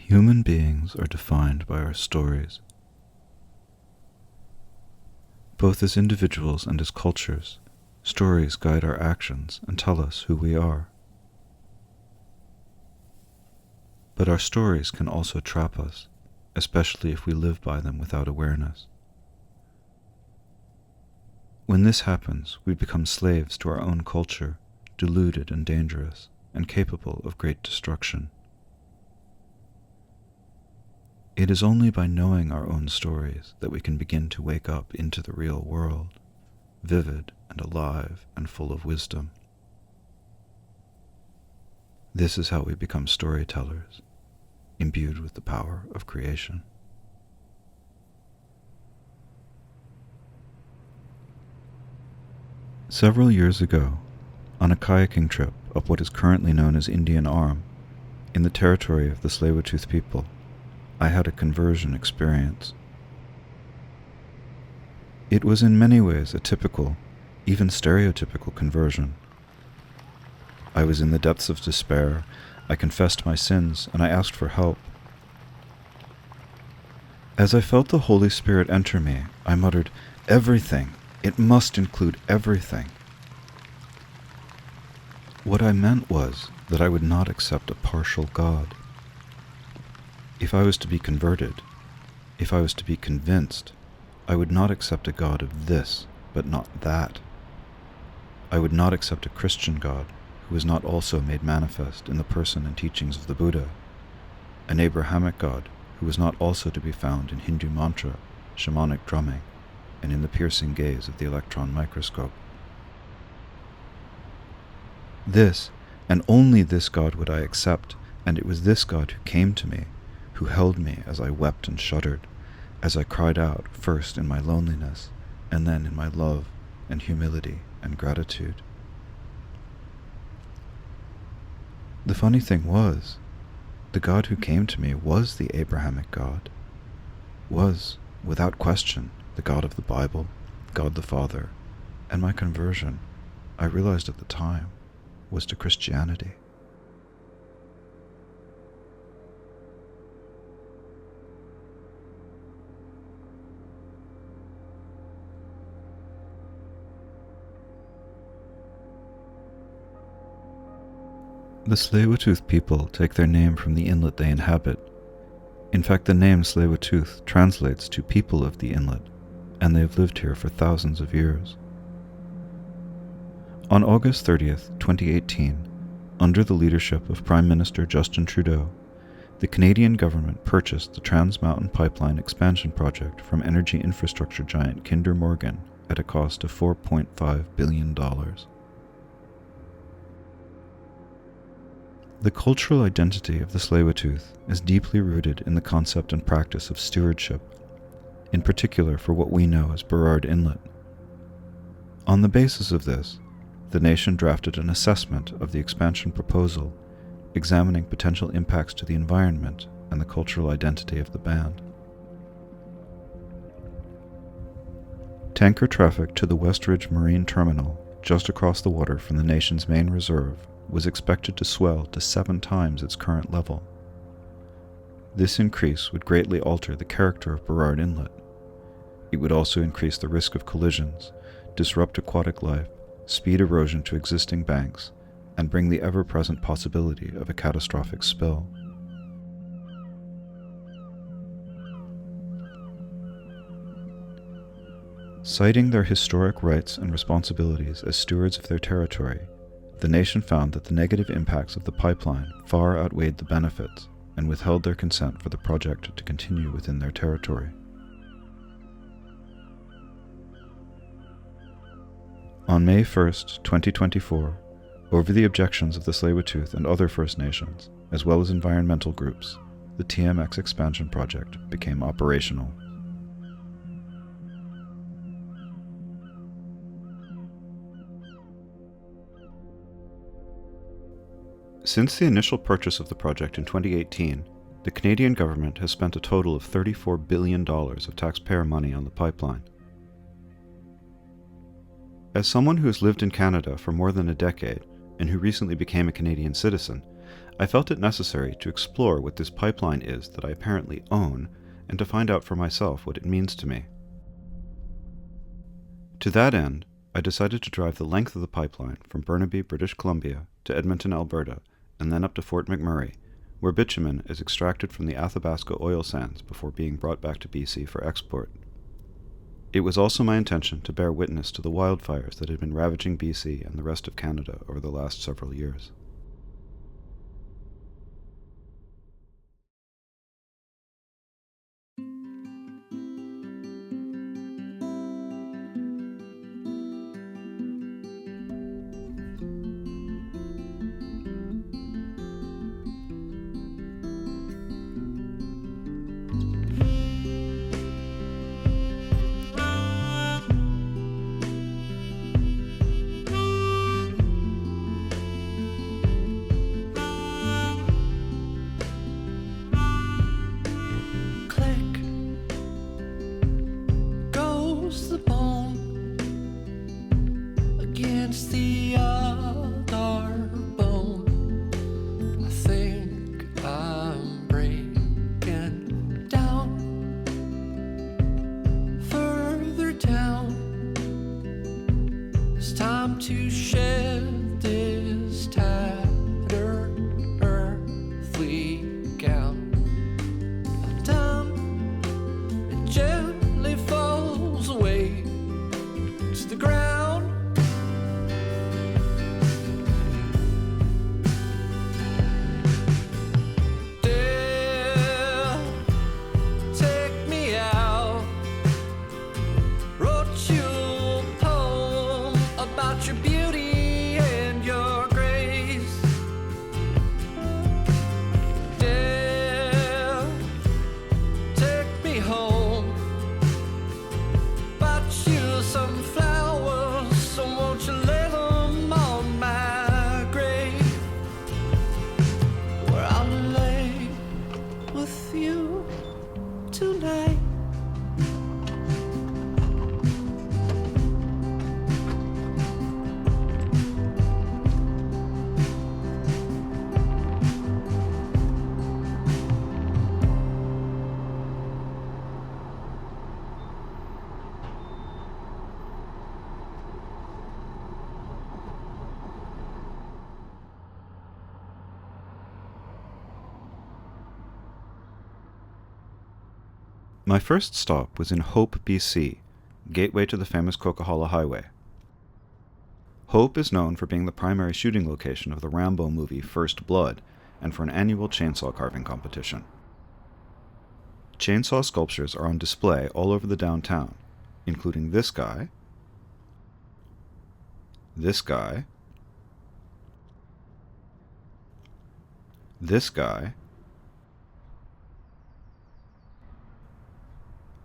Human beings are defined by our stories. Both as individuals and as cultures, stories guide our actions and tell us who we are. But our stories can also trap us, especially if we live by them without awareness. When this happens, we become slaves to our own culture, deluded and dangerous, and capable of great destruction. It is only by knowing our own stories that we can begin to wake up into the real world, vivid and alive and full of wisdom. This is how we become storytellers, imbued with the power of creation. Several years ago, on a kayaking trip up what is currently known as Indian Arm, in the territory of the Tsleil-Waututh people, I had a conversion experience. It was in many ways a typical, even stereotypical conversion. I was in the depths of despair, I confessed my sins, and I asked for help. As I felt the Holy Spirit enter me, I muttered, "Everything! It must include everything." What I meant was that I would not accept a partial God. If I was to be converted, if I was to be convinced, I would not accept a God of this, but not that. I would not accept a Christian God who was not also made manifest in the person and teachings of the Buddha, an Abrahamic God who was not also to be found in Hindu mantra, shamanic drumming, and in the piercing gaze of the electron microscope. This, and only this God would I accept, and it was this God who came to me, who held me as I wept and shuddered, as I cried out first in my loneliness, and then in my love and humility and gratitude. The funny thing was, the God who came to me was the Abrahamic God, was, without question, the God of the Bible, God the Father, and my conversion, I realized at the time, was to Christianity. The Tsleil-Waututh people take their name from the inlet they inhabit. In fact, the name Tsleil-Waututh translates to people of the inlet, and they have lived here for thousands of years. On August 30th, 2018, under the leadership of Prime Minister Justin Trudeau, the Canadian government purchased the Trans Mountain Pipeline expansion project from energy infrastructure giant Kinder Morgan at a cost of $4.5 billion. The cultural identity of the Tsleil-Waututh is deeply rooted in the concept and practice of stewardship, in particular for what we know as Burrard Inlet. On the basis of this, the nation drafted an assessment of the expansion proposal, examining potential impacts to the environment and the cultural identity of the band. Tanker traffic to the Westridge Marine Terminal, just across the water from the nation's main reserve, was expected to swell to 7 times its current level. This increase would greatly alter the character of Burrard Inlet. It would also increase the risk of collisions, disrupt aquatic life, speed erosion to existing banks, and bring the ever-present possibility of a catastrophic spill. Citing their historic rights and responsibilities as stewards of their territory, the nation found that the negative impacts of the pipeline far outweighed the benefits and withheld their consent for the project to continue within their territory. On May 1st, 2024, over the objections of the Tsleil-Waututh and other First Nations, as well as environmental groups, the TMX expansion project became operational. Since the initial purchase of the project in 2018, the Canadian government has spent a total of $34 billion of taxpayer money on the pipeline. As someone who has lived in Canada for more than a decade and who recently became a Canadian citizen, I felt it necessary to explore what this pipeline is that I apparently own and to find out for myself what it means to me. To that end, I decided to drive the length of the pipeline from Burnaby, British Columbia, to Edmonton, Alberta, and then up to Fort McMurray, where bitumen is extracted from the Athabasca oil sands before being brought back to BC for export. It was also my intention to bear witness to the wildfires that had been ravaging BC and the rest of Canada over the last several years. To shed this tattered earthly gown. Time it gently falls away to the ground. Death, take me out. Wrote you a poem about your beauty and your grace. Death, take me home. Bought you some flowers, so won't you lay them on my grave, where I'll lay with you tonight. My first stop was in Hope, BC, gateway to the famous Coquihalla Highway. Hope is known for being the primary shooting location of the Rambo movie First Blood and for an annual chainsaw carving competition. Chainsaw sculptures are on display all over the downtown, including this guy, this guy, this guy,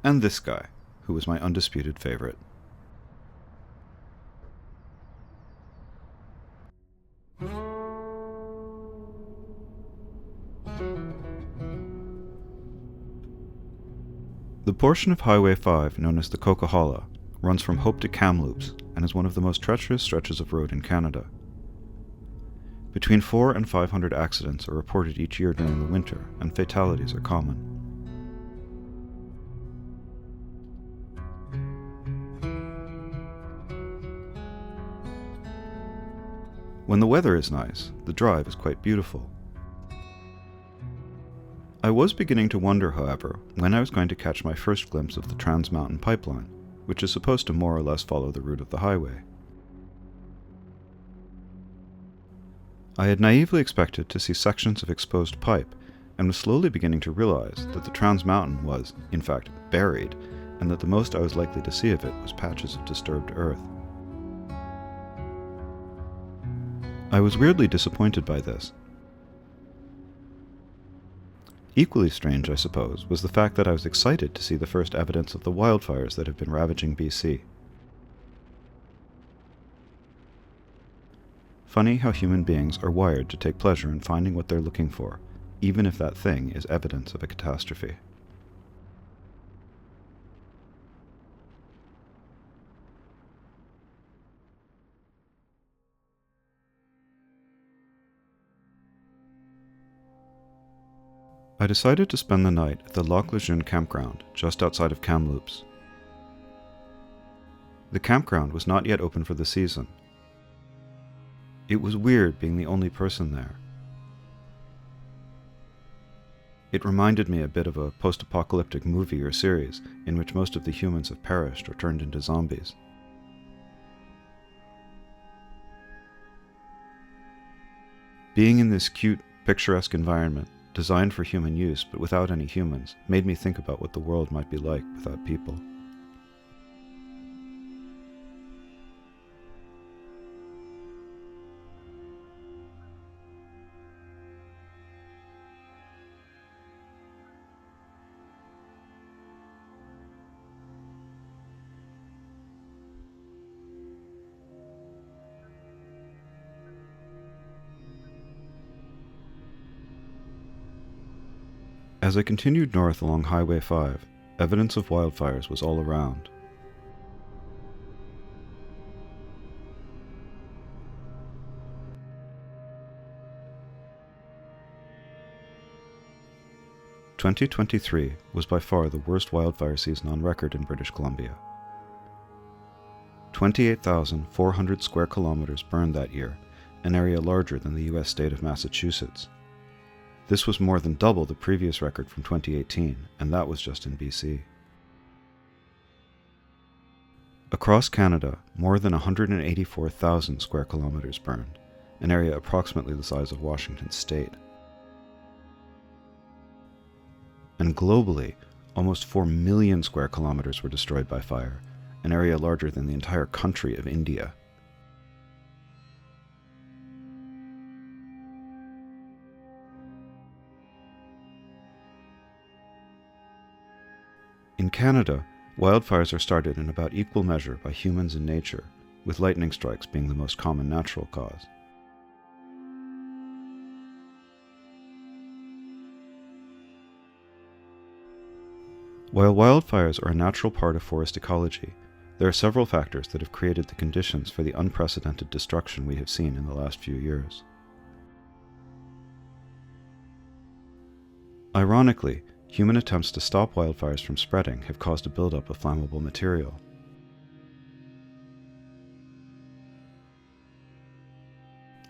and this guy, who was my undisputed favorite. The portion of Highway 5 known as the Coquihalla runs from Hope to Kamloops and is one of the most treacherous stretches of road in Canada. Between 400 and 500 accidents are reported each year during the winter, and fatalities are common. When the weather is nice, the drive is quite beautiful. I was beginning to wonder, however, when I was going to catch my first glimpse of the Trans Mountain Pipeline, which is supposed to more or less follow the route of the highway. I had naively expected to see sections of exposed pipe, and was slowly beginning to realize that the Trans Mountain was, in fact, buried, and that the most I was likely to see of it was patches of disturbed earth. I was weirdly disappointed by this. Equally strange, I suppose, was the fact that I was excited to see the first evidence of the wildfires that have been ravaging BC. Funny how human beings are wired to take pleasure in finding what they're looking for, even if that thing is evidence of a catastrophe. I decided to spend the night at the Lac Lejeune campground just outside of Kamloops. The campground was not yet open for the season. It was weird being the only person there. It reminded me a bit of a post-apocalyptic movie or series in which most of the humans have perished or turned into zombies. Being in this cute, picturesque environment, designed for human use but without any humans, made me think about what the world might be like without people. As I continued north along Highway 5, evidence of wildfires was all around. "2023 was by far the worst wildfire season on record in British Columbia. 28,400 square kilometers burned that year, an area larger than the U.S. state of Massachusetts. This was more than double the previous record from 2018, and that was just in BC. Across Canada, more than 184,000 square kilometers burned, an area approximately the size of Washington state. And globally, almost 4 million square kilometers were destroyed by fire, an area larger than the entire country of India. In Canada, wildfires are started in about equal measure by humans and nature, with lightning strikes being the most common natural cause. While wildfires are a natural part of forest ecology, there are several factors that have created the conditions for the unprecedented destruction we have seen in the last few years. Ironically, human attempts to stop wildfires from spreading have caused a buildup of flammable material.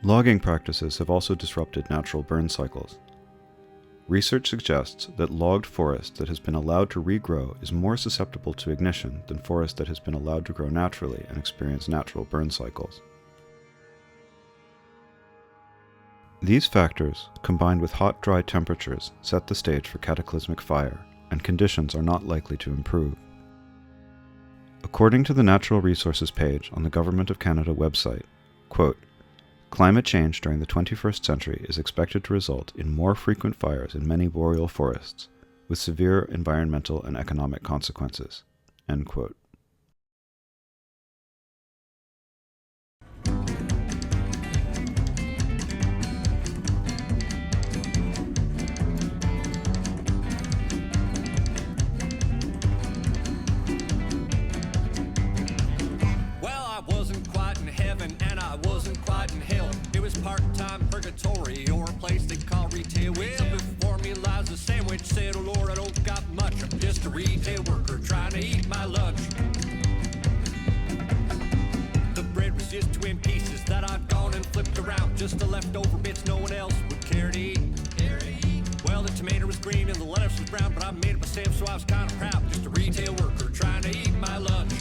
Logging practices have also disrupted natural burn cycles. Research suggests that logged forest that has been allowed to regrow is more susceptible to ignition than forest that has been allowed to grow naturally and experience natural burn cycles. These factors, combined with hot, dry temperatures, set the stage for cataclysmic fire, and conditions are not likely to improve. According to the Natural Resources page on the Government of Canada website, quote, "Climate change during the 21st century is expected to result in more frequent fires in many boreal forests, with severe environmental and economic consequences." End quote. Part-time purgatory or a place they call retail. Well, before me lies a sandwich. Said, "Oh Lord, I don't got much. I'm just a retail worker trying to eat my lunch." The bread was just twin pieces that I'd gone and flipped around, just the leftover bits no one else would care to eat. Well, the tomato was green and the lettuce was brown, but I made it myself, so I was kind of proud. Just a retail worker trying to eat my lunch.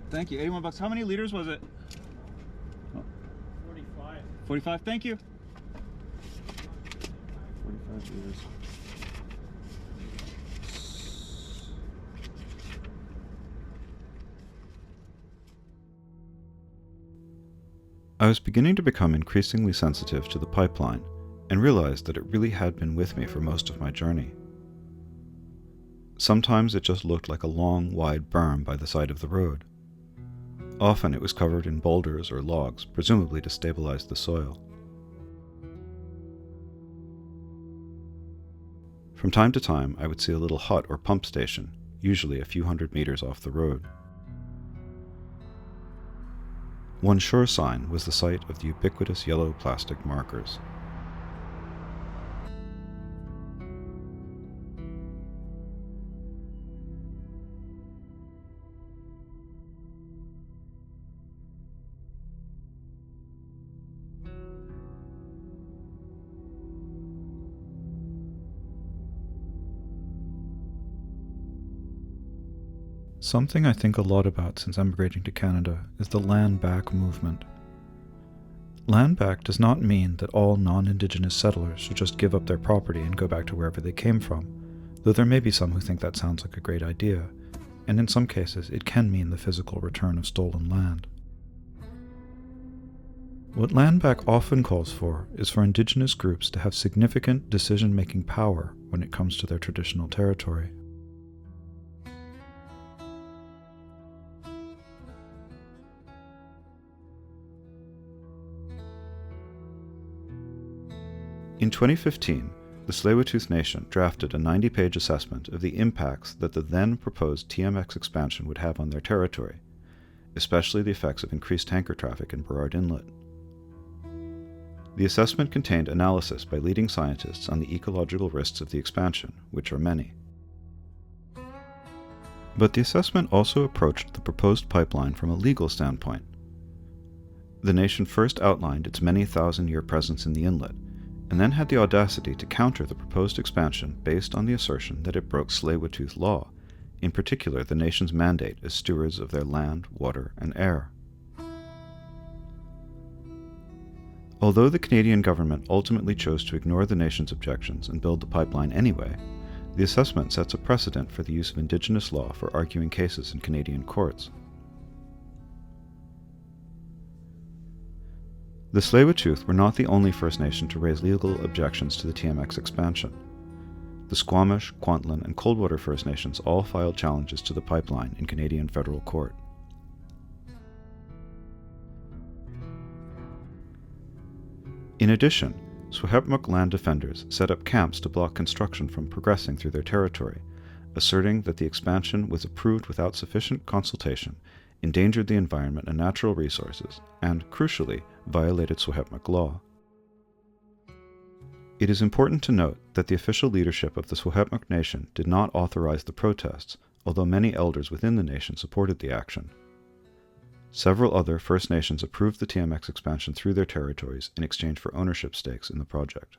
Thank you. 81 bucks. How many liters was it? Oh. 45. 45. Thank you. 45 liters. I was beginning to become increasingly sensitive to the pipeline and realized that it really had been with me for most of my journey. Sometimes it just looked like a long, wide berm by the side of the road. Often it was covered in boulders or logs, presumably to stabilize the soil. From time to time, I would see a little hut or pump station, usually a few hundred meters off the road. One sure sign was the sight of the ubiquitous yellow plastic markers. Something I think a lot about since emigrating to Canada is the land back movement. Land back does not mean that all non-Indigenous settlers should just give up their property and go back to wherever they came from, though there may be some who think that sounds like a great idea, and in some cases it can mean the physical return of stolen land. What land back often calls for is for Indigenous groups to have significant decision-making power when it comes to their traditional territory. In 2015, the Tsleil-Waututh Nation drafted a 90-page assessment of the impacts that the then proposed TMX expansion would have on their territory, especially the effects of increased tanker traffic in Burrard Inlet. The assessment contained analysis by leading scientists on the ecological risks of the expansion, which are many. But the assessment also approached the proposed pipeline from a legal standpoint. The nation first outlined its many thousand-year presence in the inlet, and then had the audacity to counter the proposed expansion based on the assertion that it broke Tsleil-Waututh law, in particular the nation's mandate as stewards of their land, water, and air. Although the Canadian government ultimately chose to ignore the nation's objections and build the pipeline anyway, the assessment sets a precedent for the use of Indigenous law for arguing cases in Canadian courts. The Tsleil-Waututh were not the only First Nation to raise legal objections to the TMX expansion. The Squamish, Kwantlen, and Coldwater First Nations all filed challenges to the pipeline in Canadian federal court. In addition, Secwépemc land defenders set up camps to block construction from progressing through their territory, asserting that the expansion was approved without sufficient consultation, endangered the environment and natural resources, and, crucially, violated Secwépemc law. It is important to note that the official leadership of the Secwépemc Nation did not authorize the protests, although many elders within the nation supported the action. Several other First Nations approved the TMX expansion through their territories in exchange for ownership stakes in the project.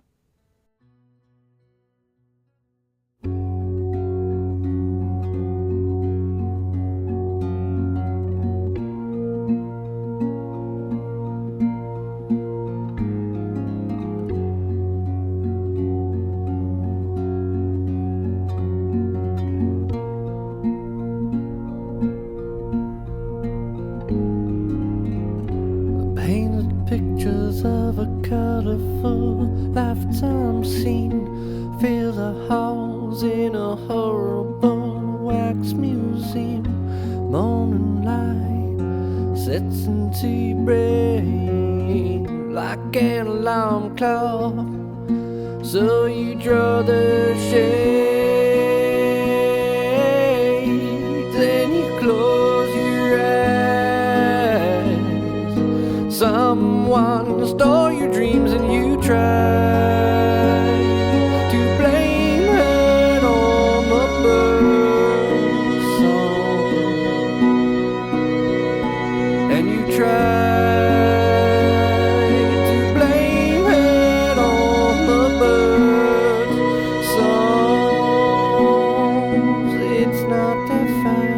Pictures of a colorful lifetime scene fill the halls in a horrible wax museum. Morning light sets into your brain like an alarm clock, so you draw the shades and you close your eyes. Someone stole your dreams and you try to blame it on the bird song, and you try to blame it on the bird songs. It's not that fine.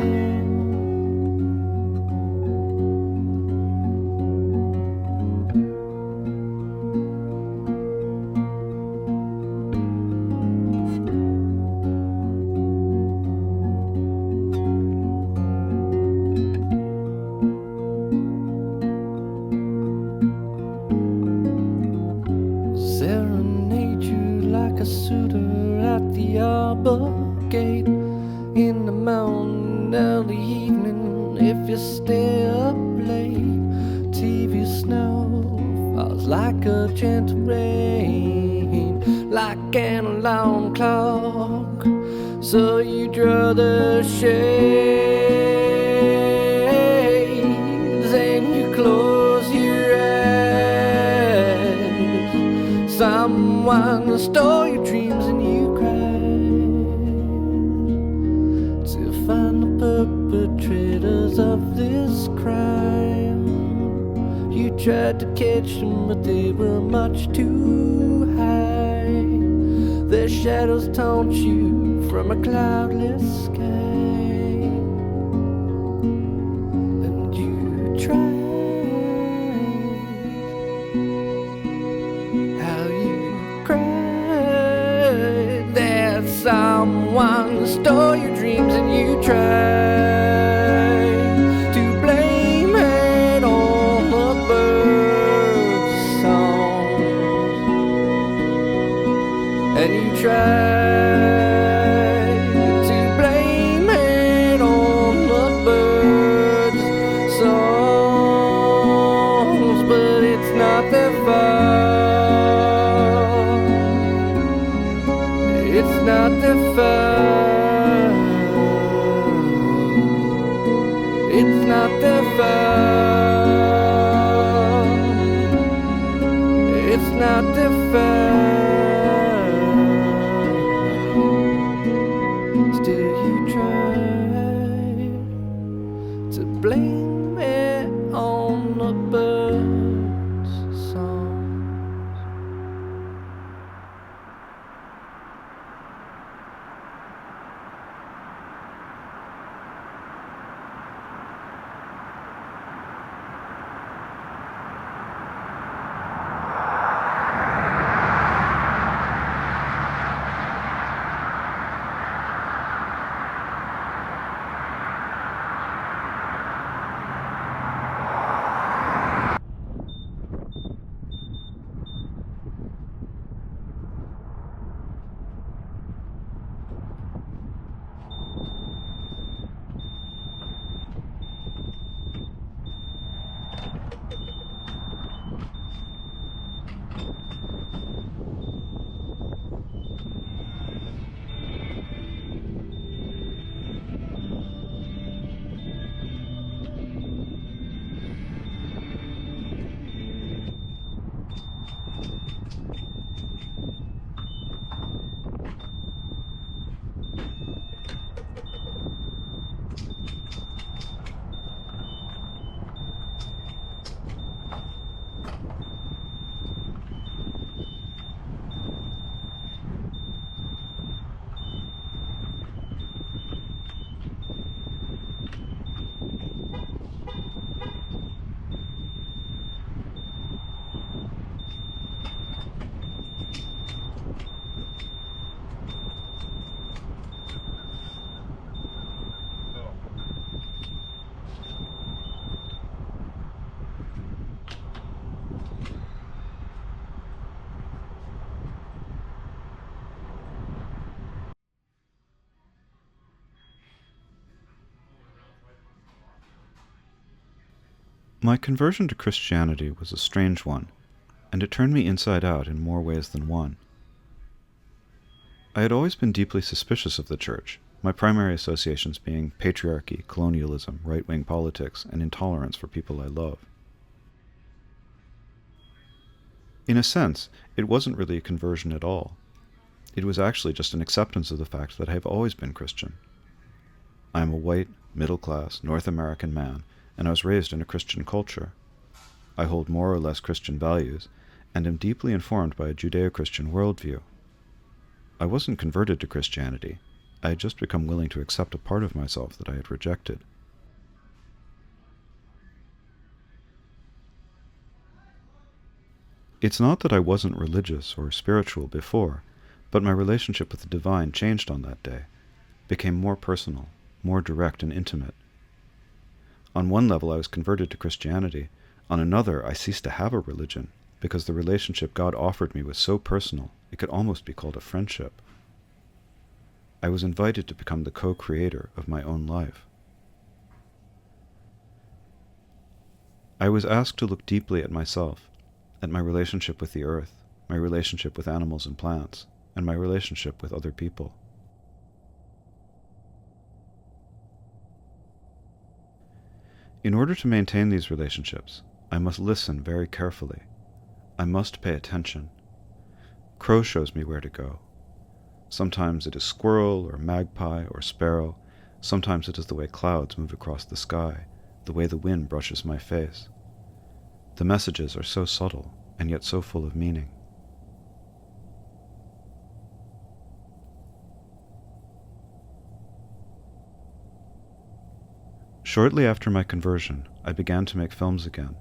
Serenade you like a suitor at the arbor gate. in the morning, early evening, if you stay up late, TV snow falls like a gentle rain, like an alarm clock, so you draw the shades and you close your eyes. Someone stole your dreams and you cried to find the perpetrators of this crime. You tried to catch them, but they were much too high. Their shadows taunt you from a cloudless sky. And you tried, how you cried that someone stole your dreams, and you tried to blame it on the birds' songs, and you tried to blame it on the birds' songs, but it's not their fault. It's not their fault. It's not their fault. It's not their fault. Still you try to blame it on the birds' songs. My conversion to Christianity was a strange one, and it turned me inside out in more ways than one. I had always been deeply suspicious of the Church, my primary associations being patriarchy, colonialism, right-wing politics, and intolerance for people I love. In a sense, it wasn't really a conversion at all. It was actually just an acceptance of the fact that I have always been Christian. I am a white, middle-class, North American man, and I was raised in a Christian culture. I hold more or less Christian values, and am deeply informed by a Judeo-Christian worldview. I wasn't converted to Christianity. I had just become willing to accept a part of myself that I had rejected. It's not that I wasn't religious or spiritual before, but my relationship with the divine changed on that day, became more personal, more direct and intimate. On one level I was converted to Christianity, on another I ceased to have a religion, because the relationship God offered me was so personal, it could almost be called a friendship. I was invited to become the co-creator of my own life. I was asked to look deeply at myself, at my relationship with the earth, my relationship with animals and plants, and my relationship with other people. In order to maintain these relationships, I must listen very carefully. I must pay attention. Crow shows me where to go. Sometimes it is squirrel or magpie or sparrow. Sometimes it is the way clouds move across the sky, the way the wind brushes my face. The messages are so subtle and yet so full of meaning. Shortly after my conversion, I began to make films again.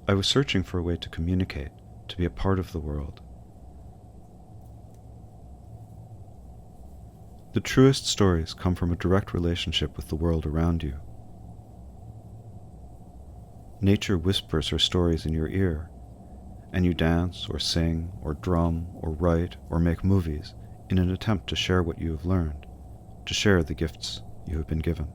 I was searching for a way to communicate, to be a part of the world. The truest stories come from a direct relationship with the world around you. Nature whispers her stories in your ear, and you dance or sing or drum or write or make movies in an attempt to share what you have learned, to share the gifts you have been given.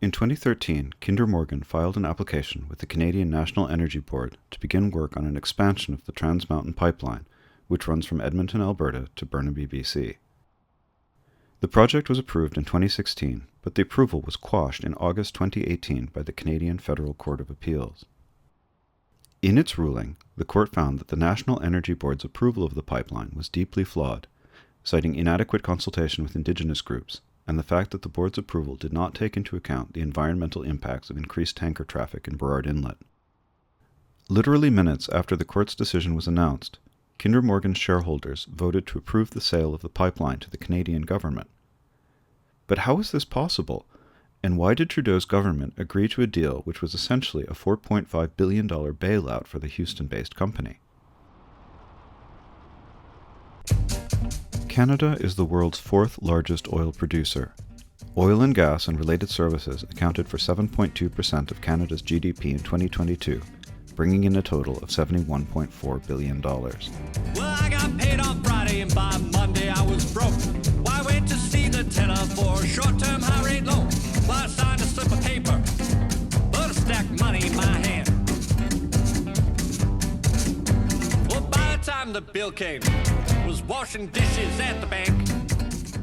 In 2013, Kinder Morgan filed an application with the Canadian National Energy Board to begin work on an expansion of the Trans Mountain Pipeline, which runs from Edmonton, Alberta to Burnaby, BC. The project was approved in 2016, but the approval was quashed in August 2018 by the Canadian Federal Court of Appeals. In its ruling, the court found that the National Energy Board's approval of the pipeline was deeply flawed, citing inadequate consultation with Indigenous groups, and the fact that the board's approval did not take into account the environmental impacts of increased tanker traffic in Burrard Inlet. Literally minutes after the court's decision was announced, Kinder Morgan's shareholders voted to approve the sale of the pipeline to the Canadian government. But how is this possible? And why did Trudeau's government agree to a deal which was essentially a $4.5 billion bailout for the Houston-based company? Canada is the world's fourth largest oil producer. Oil and gas and related services accounted for 7.2% of Canada's GDP in 2022, bringing in a total of $71.4 billion. Well, I got paid on Friday and by Monday I was broke. Well, I went to see the teller for a short-term high-rate loan. Well, I signed a slip of paper, but a stack of money in my hand. Well, by the time the bill came, was washing dishes at the bank.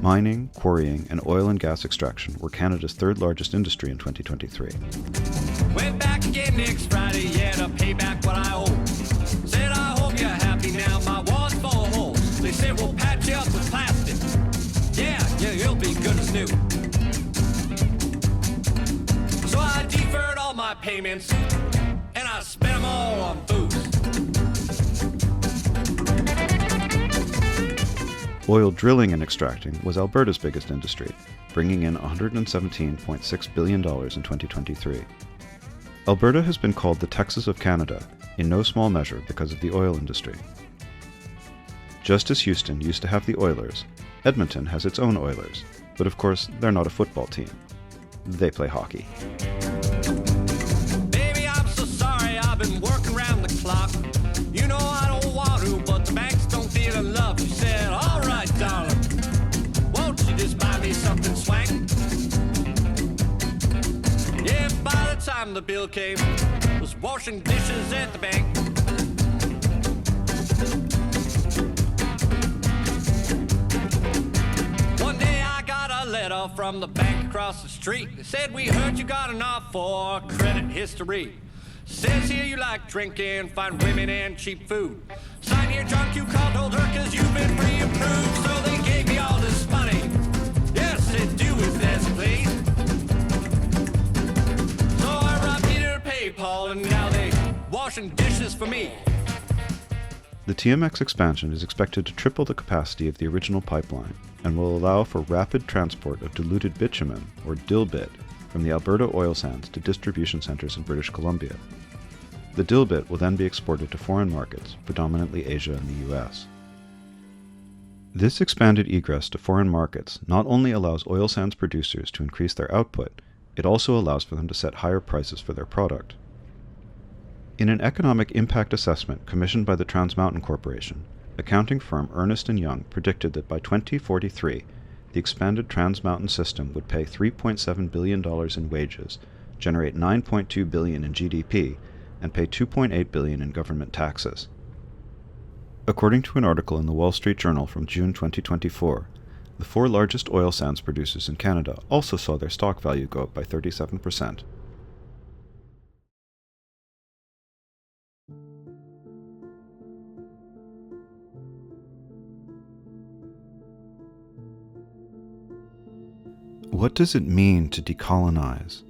Mining, quarrying, and oil and gas extraction were Canada's third largest industry in 2023. Went back again next Friday, yeah, to pay back what I owe. Said, I hope you're happy now, my wallet's full of holes. They said, we'll patch you up with plastic. Yeah, you'll be good as new. So I deferred all my payments, and I spent them all on booze. Oil drilling and extracting was Alberta's biggest industry, bringing in $117.6 billion in 2023. Alberta has been called the Texas of Canada, in no small measure because of the oil industry. Just as Houston used to have the Oilers, Edmonton has its own Oilers, but of course they're not a football team. They play hockey. Baby, I'm so sorry, I've been working around the clock. You know I don't want to, but the banks don't deal in love. She said, all right, darling, won't you just buy me something swank? Yeah, by the time the bill came, was washing dishes at the bank. One day I got a letter from the bank across the street. They said, we heard you got an offer for credit history. Says here you like drinking, fine women, and cheap food. Sign here, drunk, you called, told her, cause you've been pre-approved. So they gave me all this money. Yes, said do with this, please. So I robbed Peter to PayPal, and now they washing dishes for me. The TMX expansion is expected to triple the capacity of the original pipeline and will allow for rapid transport of diluted bitumen, or dilbit, from the Alberta oil sands to distribution centres in British Columbia. The dilbit will then be exported to foreign markets, predominantly Asia and the US. This expanded egress to foreign markets not only allows oil sands producers to increase their output, it also allows for them to set higher prices for their product. In an economic impact assessment commissioned by the Trans Mountain Corporation, accounting firm Ernst & Young predicted that by 2043, the expanded Trans Mountain system would pay $3.7 billion in wages, generate $9.2 billion in GDP, and pay $2.8 billion in government taxes. According to an article in the Wall Street Journal from June 2024, the 4 largest oil sands producers in Canada also saw their stock value go up by 37%. What does it mean to decolonize?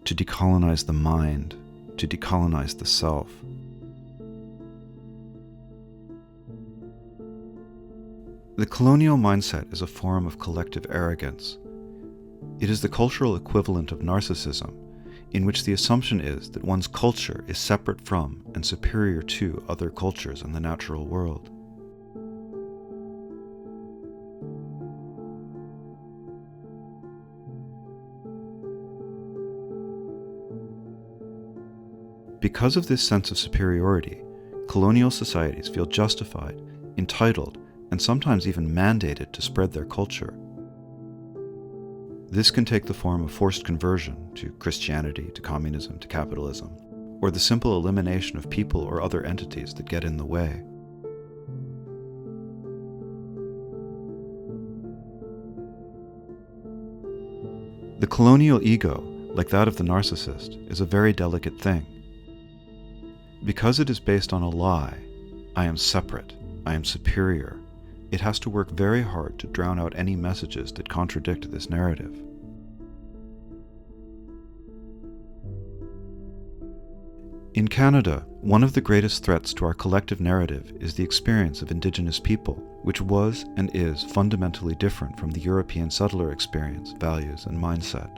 To decolonize the mind, to decolonize the self. The colonial mindset is a form of collective arrogance. It is the cultural equivalent of narcissism, in which the assumption is that one's culture is separate from and superior to other cultures in the natural world. Because of this sense of superiority, colonial societies feel justified, entitled, and sometimes even mandated to spread their culture. This can take the form of forced conversion to Christianity, to communism, to capitalism, or the simple elimination of people or other entities that get in the way. The colonial ego, like that of the narcissist, is a very delicate thing. Because it is based on a lie, I am separate, I am superior, it has to work very hard to drown out any messages that contradict this narrative. In Canada, one of the greatest threats to our collective narrative is the experience of Indigenous people, which was and is fundamentally different from the European settler experience, values, and mindset.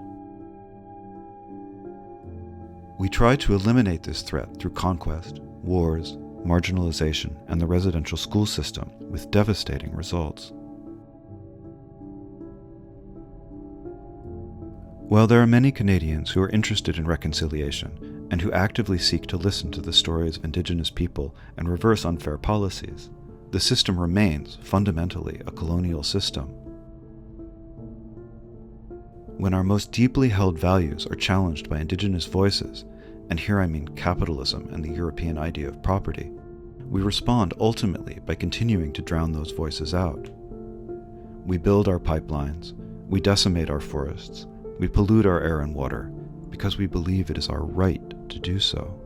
We try to eliminate this threat through conquest, wars, marginalization, and the residential school system, with devastating results. While there are many Canadians who are interested in reconciliation and who actively seek to listen to the stories of Indigenous people and reverse unfair policies, the system remains fundamentally a colonial system. When our most deeply held values are challenged by Indigenous voices, and here I mean capitalism and the European idea of property, we respond ultimately by continuing to drown those voices out. We build our pipelines, we decimate our forests, we pollute our air and water, because we believe it is our right to do so.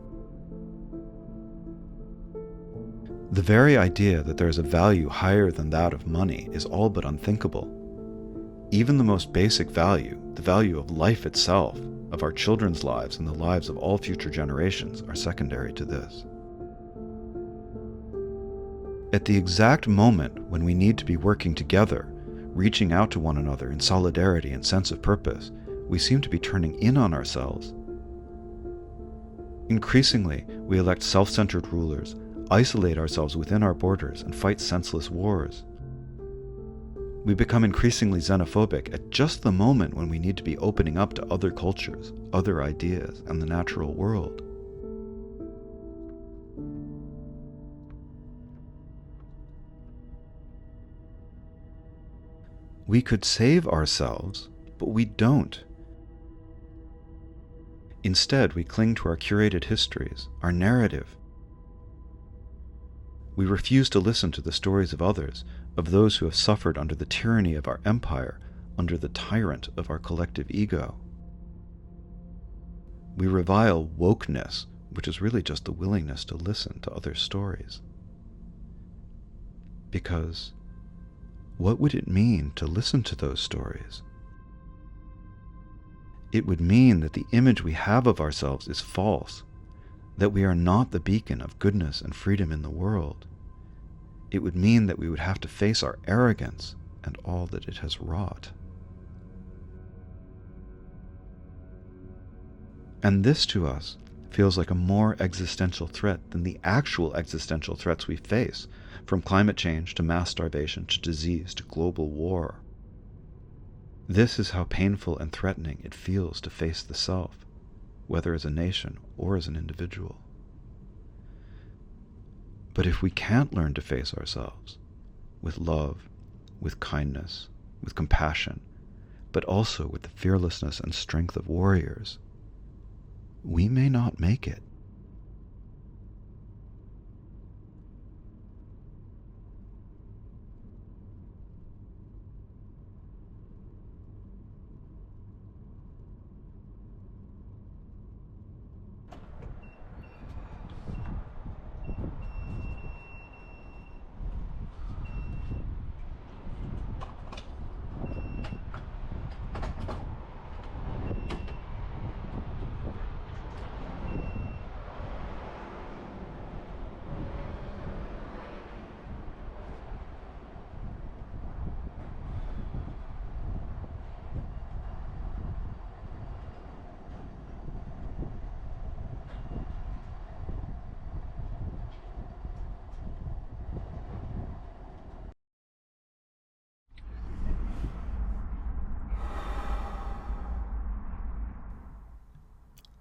The very idea that there is a value higher than that of money is all but unthinkable. Even the most basic value, the value of life itself, of our children's lives and the lives of all future generations, are secondary to this. At the exact moment when we need to be working together, reaching out to one another in solidarity and sense of purpose, we seem to be turning in on ourselves. Increasingly, we elect self-centered rulers, isolate ourselves within our borders, and fight senseless wars. We become increasingly xenophobic at just the moment when we need to be opening up to other cultures, other ideas, and the natural world. We could save ourselves, but we don't. Instead, we cling to our curated histories, our narrative. We refuse to listen to the stories of others, of those who have suffered under the tyranny of our empire, under the tyrant of our collective ego. We revile wokeness, which is really just the willingness to listen to other stories. Because what would it mean to listen to those stories? It would mean that the image we have of ourselves is false, that we are not the beacon of goodness and freedom in the world. It would mean that we would have to face our arrogance and all that it has wrought. And this to us feels like a more existential threat than the actual existential threats we face, from climate change to mass starvation to disease to global war. This is how painful and threatening it feels to face the self, whether as a nation or as an individual. But if we can't learn to face ourselves with love, with kindness, with compassion, but also with the fearlessness and strength of warriors, we may not make it.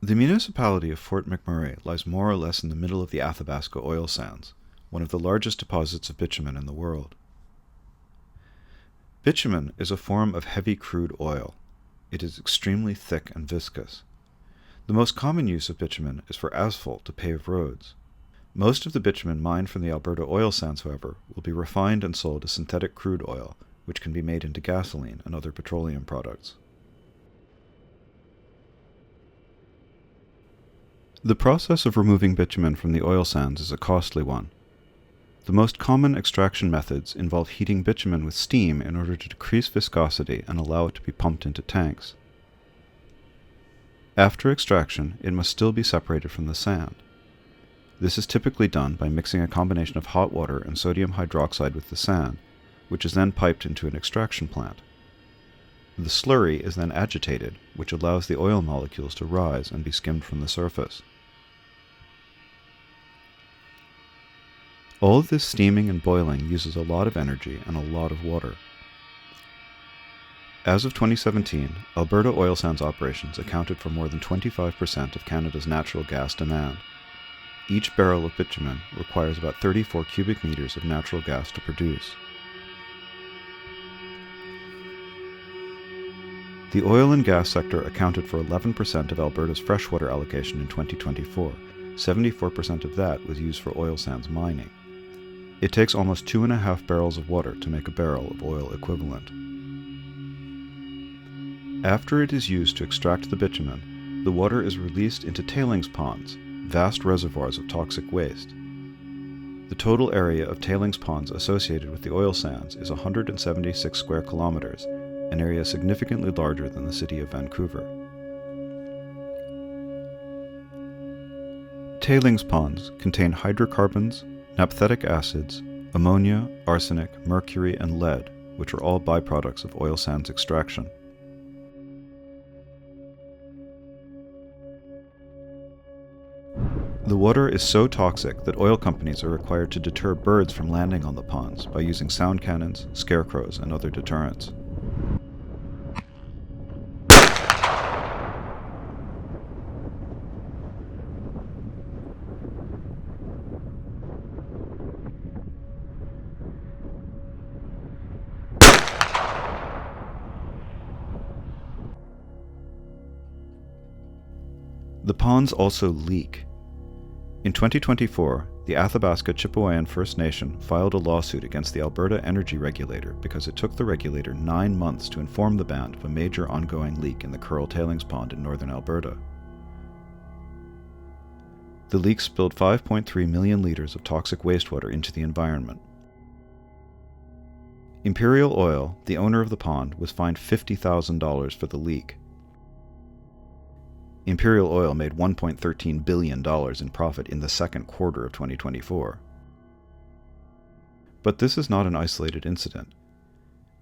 The municipality of Fort McMurray lies more or less in the middle of the Athabasca oil sands, one of the largest deposits of bitumen in the world. Bitumen is a form of heavy crude oil. It is extremely thick and viscous. The most common use of bitumen is for asphalt to pave roads. Most of the bitumen mined from the Alberta oil sands, however, will be refined and sold as synthetic crude oil, which can be made into gasoline and other petroleum products. The process of removing bitumen from the oil sands is a costly one. The most common extraction methods involve heating bitumen with steam in order to decrease viscosity and allow it to be pumped into tanks. After extraction, it must still be separated from the sand. This is typically done by mixing a combination of hot water and sodium hydroxide with the sand, which is then piped into an extraction plant. The slurry is then agitated, which allows the oil molecules to rise and be skimmed from the surface. All of this steaming and boiling uses a lot of energy and a lot of water. As of 2017, Alberta oil sands operations accounted for more than 25% of Canada's natural gas demand. Each barrel of bitumen requires about 34 cubic meters of natural gas to produce. The oil and gas sector accounted for 11% of Alberta's freshwater allocation in 2024. 74% of that was used for oil sands mining. It takes almost 2.5 barrels of water to make a barrel of oil equivalent. After it is used to extract the bitumen, the water is released into tailings ponds, vast reservoirs of toxic waste. The total area of tailings ponds associated with the oil sands is 176 square kilometers, an area significantly larger than the city of Vancouver. Tailings ponds contain hydrocarbons, naphthalenic acids, ammonia, arsenic, mercury, and lead, which are all byproducts of oil sands extraction. The water is so toxic that oil companies are required to deter birds from landing on the ponds by using sound cannons, scarecrows, and other deterrents. The ponds also leak. In 2024, the Athabasca Chipewyan First Nation filed a lawsuit against the Alberta Energy Regulator because it took the regulator 9 months to inform the band of a major ongoing leak in the Curl Tailings Pond in northern Alberta. The leak spilled 5.3 million litres of toxic wastewater into the environment. Imperial Oil, the owner of the pond, was fined $50,000 for the leak. Imperial Oil made $1.13 billion in profit in the second quarter of 2024. But this is not an isolated incident.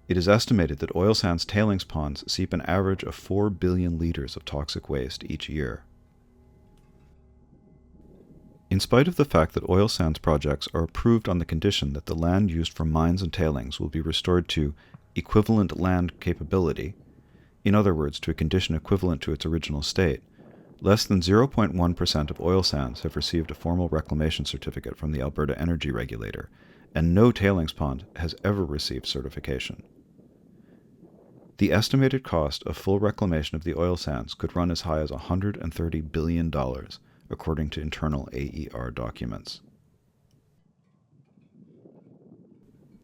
It is estimated that oil sands tailings ponds seep an average of 4 billion liters of toxic waste each year. In spite of the fact that oil sands projects are approved on the condition that the land used for mines and tailings will be restored to equivalent land capability, in other words, to a condition equivalent to its original state, less than 0.1% of oil sands have received a formal reclamation certificate from the Alberta Energy Regulator, and no tailings pond has ever received certification. The estimated cost of full reclamation of the oil sands could run as high as $130 billion, according to internal AER documents.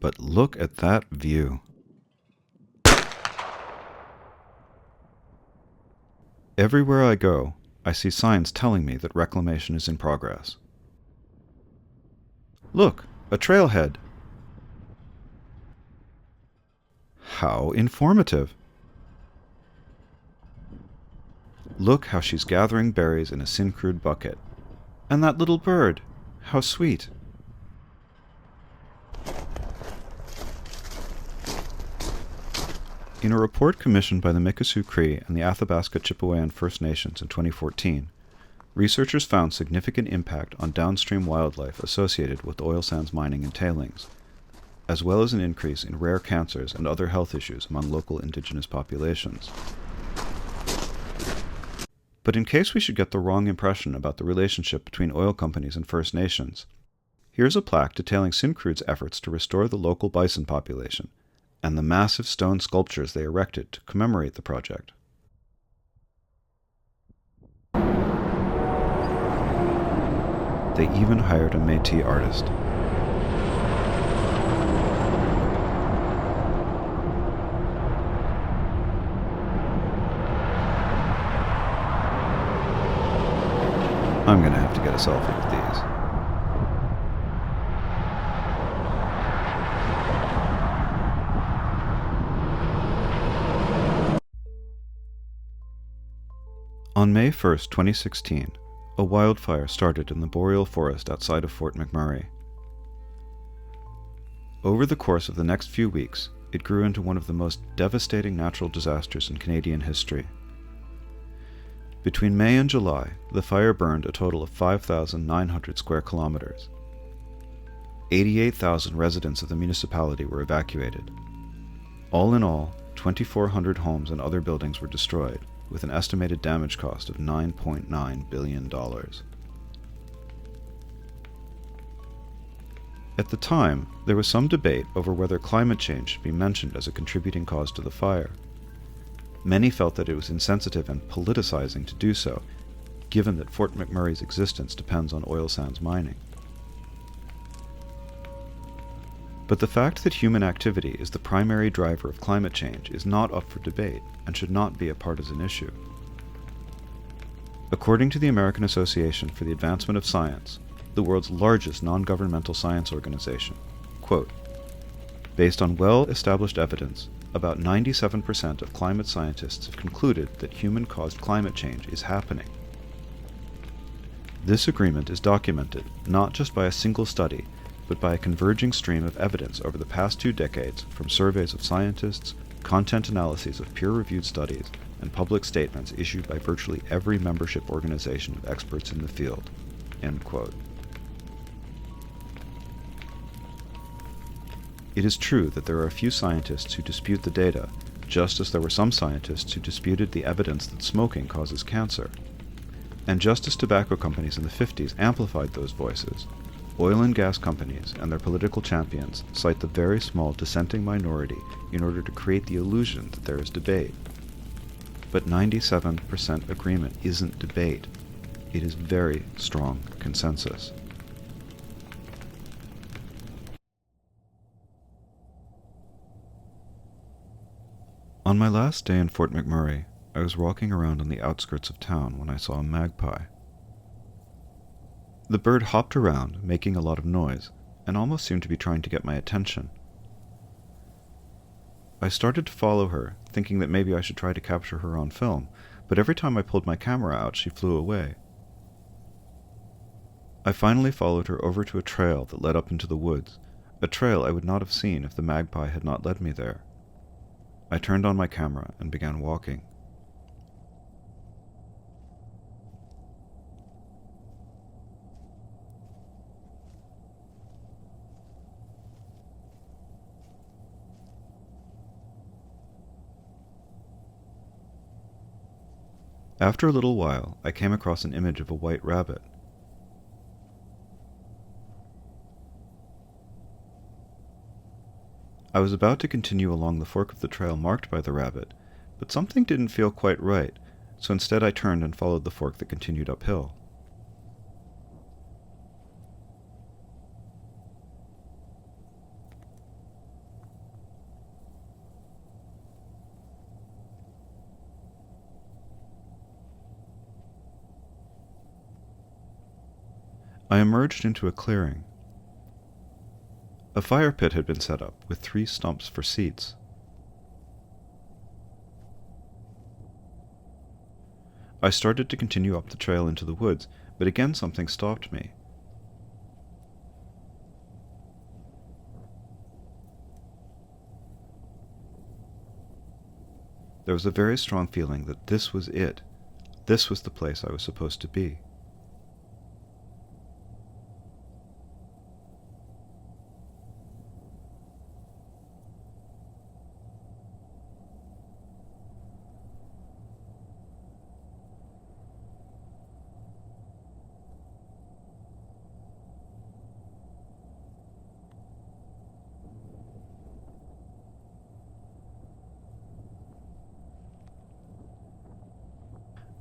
But look at that view. Everywhere I go, I see signs telling me that reclamation is in progress. Look, a trailhead. How informative. Look how she's gathering berries in a Syncrude bucket. And that little bird, how sweet. In a report commissioned by the Mikisew Cree and the Athabasca Chipewyan First Nations in 2014, researchers found significant impact on downstream wildlife associated with oil sands mining and tailings, as well as an increase in rare cancers and other health issues among local indigenous populations. But in case we should get the wrong impression about the relationship between oil companies and First Nations, here's a plaque detailing Syncrude's efforts to restore the local bison population, and the massive stone sculptures they erected to commemorate the project. They even hired a Métis artist. I'm gonna have to get a selfie with these. On May 1st, 2016, a wildfire started in the boreal forest outside of Fort McMurray. Over the course of the next few weeks, it grew into one of the most devastating natural disasters in Canadian history. Between May and July, the fire burned a total of 5,900 square kilometers. 88,000 residents of the municipality were evacuated. All in all, 2,400 homes and other buildings were destroyed, with an estimated damage cost of $9.9 billion. At the time, there was some debate over whether climate change should be mentioned as a contributing cause to the fire. Many felt that it was insensitive and politicizing to do so, given that Fort McMurray's existence depends on oil sands mining. But the fact that human activity is the primary driver of climate change is not up for debate and should not be a partisan issue. According to the American Association for the Advancement of Science, the world's largest non-governmental science organization, quote, based on well-established evidence, about 97% of climate scientists have concluded that human-caused climate change is happening. This agreement is documented not just by a single study, but by a converging stream of evidence over the past 2 decades from surveys of scientists, content analyses of peer-reviewed studies, and public statements issued by virtually every membership organization of experts in the field." End quote. It is true that there are a few scientists who dispute the data, just as there were some scientists who disputed the evidence that smoking causes cancer. And just as tobacco companies in the 50s amplified those voices, oil and gas companies and their political champions cite the very small dissenting minority in order to create the illusion that there is debate. But 97% agreement isn't debate. It is very strong consensus. On my last day in Fort McMurray, I was walking around on the outskirts of town when I saw a magpie. The bird hopped around, making a lot of noise, and almost seemed to be trying to get my attention. I started to follow her, thinking that maybe I should try to capture her on film, but every time I pulled my camera out, she flew away. I finally followed her over to a trail that led up into the woods, a trail I would not have seen if the magpie had not led me there. I turned on my camera and began walking. After a little while, I came across an image of a white rabbit. I was about to continue along the fork of the trail marked by the rabbit, but something didn't feel quite right, so instead I turned and followed the fork that continued uphill. I emerged into a clearing. A fire pit had been set up with 3 stumps for seats. I started to continue up the trail into the woods, but again something stopped me. There was a very strong feeling that this was it. This was the place I was supposed to be.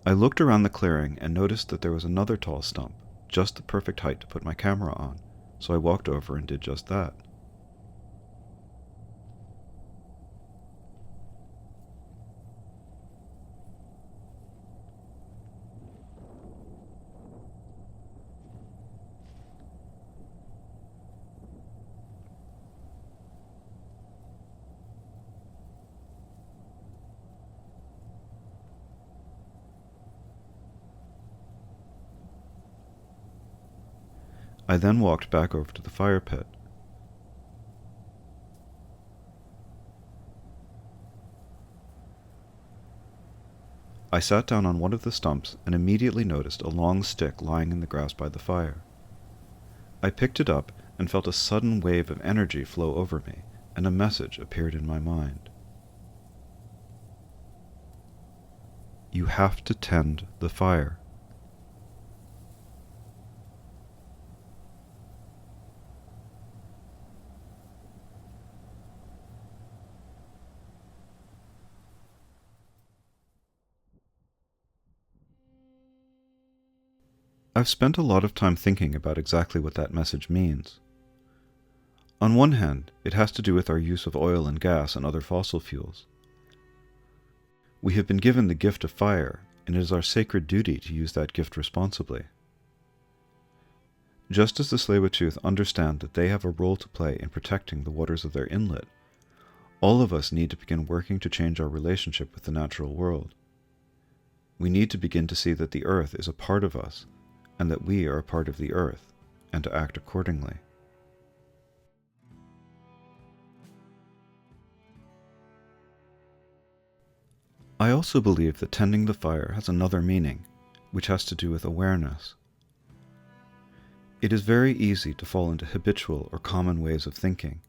I looked around the clearing and noticed that there was another tall stump, just the perfect height to put my camera on, so I walked over and did just that. I then walked back over to the fire pit. I sat down on one of the stumps and immediately noticed a long stick lying in the grass by the fire. I picked it up and felt a sudden wave of energy flow over me, and a message appeared in my mind. You have to tend the fire. I've spent a lot of time thinking about exactly what that message means. On one hand, it has to do with our use of oil and gas and other fossil fuels. We have been given the gift of fire, and it is our sacred duty to use that gift responsibly. Just as the Tsleil-Waututh understand that they have a role to play in protecting the waters of their inlet, all of us need to begin working to change our relationship with the natural world. We need to begin to see that the earth is a part of us, and that we are a part of the earth, and to act accordingly. I also believe that tending the fire has another meaning, which has to do with awareness. It is very easy to fall into habitual or common ways of thinking.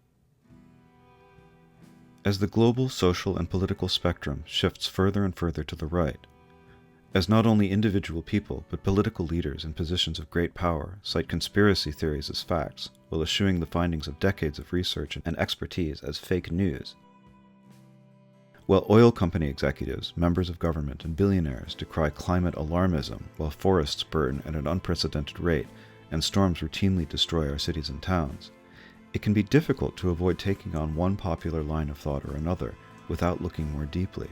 As the global social and political spectrum shifts further and further to the right, as not only individual people but political leaders in positions of great power cite conspiracy theories as facts while eschewing the findings of decades of research and expertise as fake news, while oil company executives, members of government, and billionaires decry climate alarmism while forests burn at an unprecedented rate and storms routinely destroy our cities and towns, it can be difficult to avoid taking on one popular line of thought or another without looking more deeply.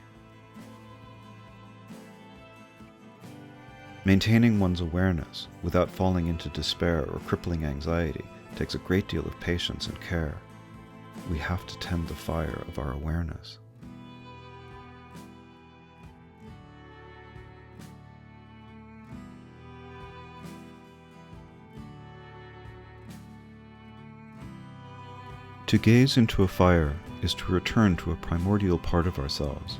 Maintaining one's awareness without falling into despair or crippling anxiety takes a great deal of patience and care. We have to tend the fire of our awareness. To gaze into a fire is to return to a primordial part of ourselves,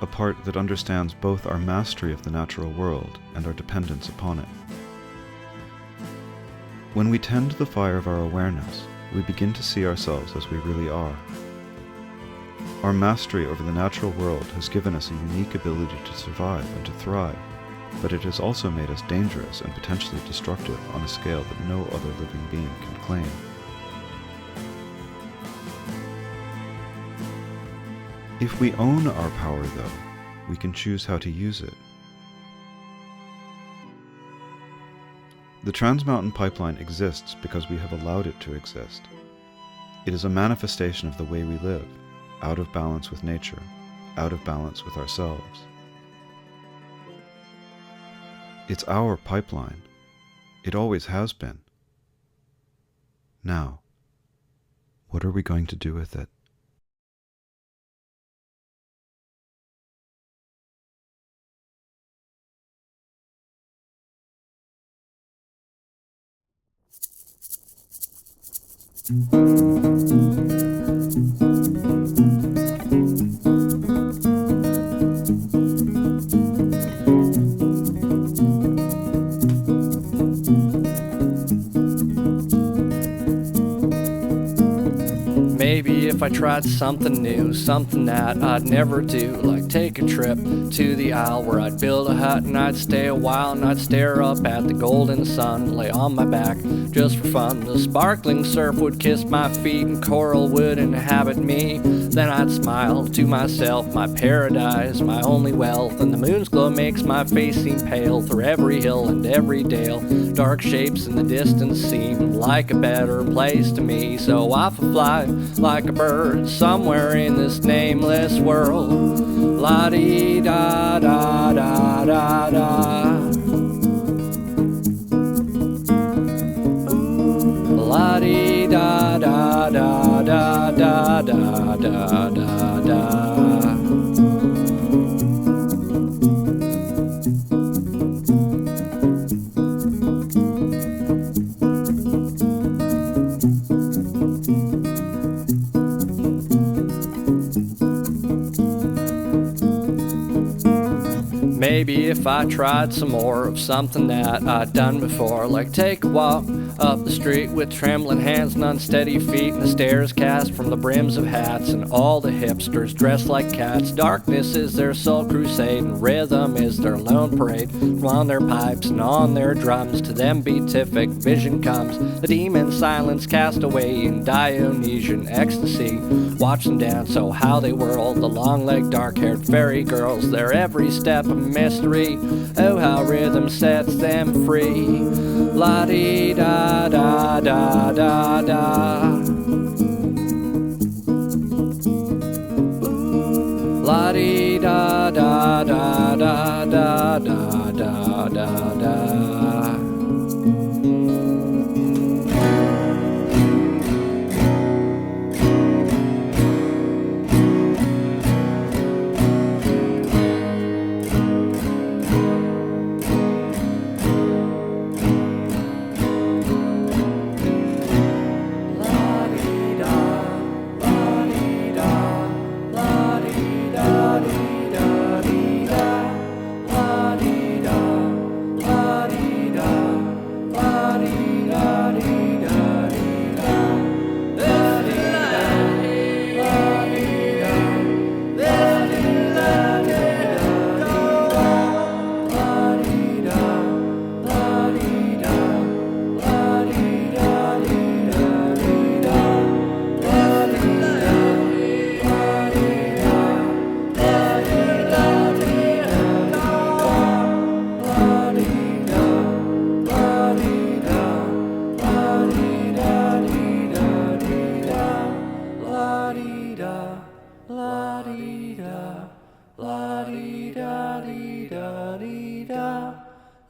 a part that understands both our mastery of the natural world and our dependence upon it. When we tend the fire of our awareness, we begin to see ourselves as we really are. Our mastery over the natural world has given us a unique ability to survive and to thrive, but it has also made us dangerous and potentially destructive on a scale that no other living being can claim. If we own our power, though, we can choose how to use it. The Trans Mountain Pipeline exists because we have allowed it to exist. It is a manifestation of the way we live, out of balance with nature, out of balance with ourselves. It's our pipeline. It always has been. Now, what are we going to do with it? Maybe if I tried something new, something that I'd never do, like take a trip to the Isle where I'd build a hut and I'd stay a while and I'd stare up at the golden sun, lay on my back just for fun. The sparkling surf would kiss my feet and coral would inhabit me. Then I'd smile to myself, my paradise, my only wealth, and the moon's glow makes my face seem pale through every hill and every dale. Dark shapes in the distance seem like a better place to me, so off I fly like a bird somewhere in this nameless world. La-dee-da-da-da-da-da. La-dee-da-da-da-da-da-da-da-da. Maybe if I tried some more of something that I'd done before, like take a walk up the street with trembling hands and unsteady feet, and the stares cast from the brims of hats, and all the hipsters dressed like cats. Darkness is their sole crusade, and rhythm is their lone parade. From on their pipes and on their drums, to them beatific vision comes. The demon silence cast away in Dionysian ecstasy. Watch them dance, oh how they whirl, the long-legged dark-haired fairy girls, their every step a mystery. Oh how rhythm sets them free. La-dee-da-da-da-da-da. La-dee-da-da-da-da-da-da-da-da.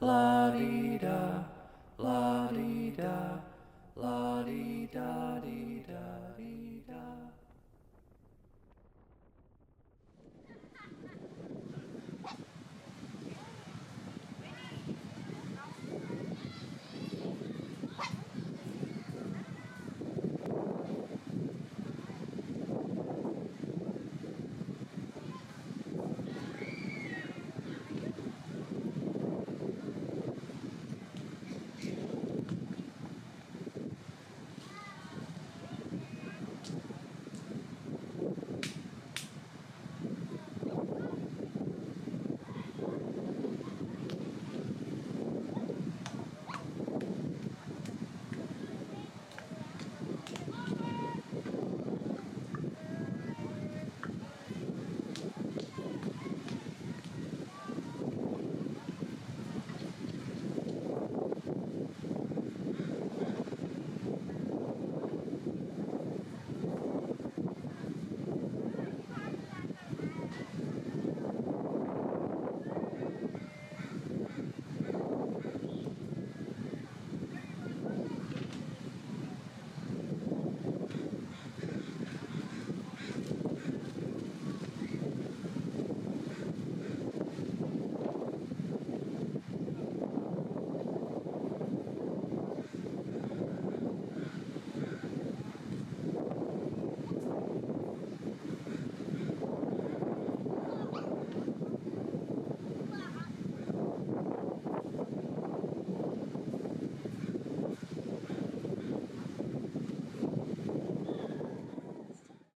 La-dee-da, la-dee-da, la-dee-da, la-dee-da.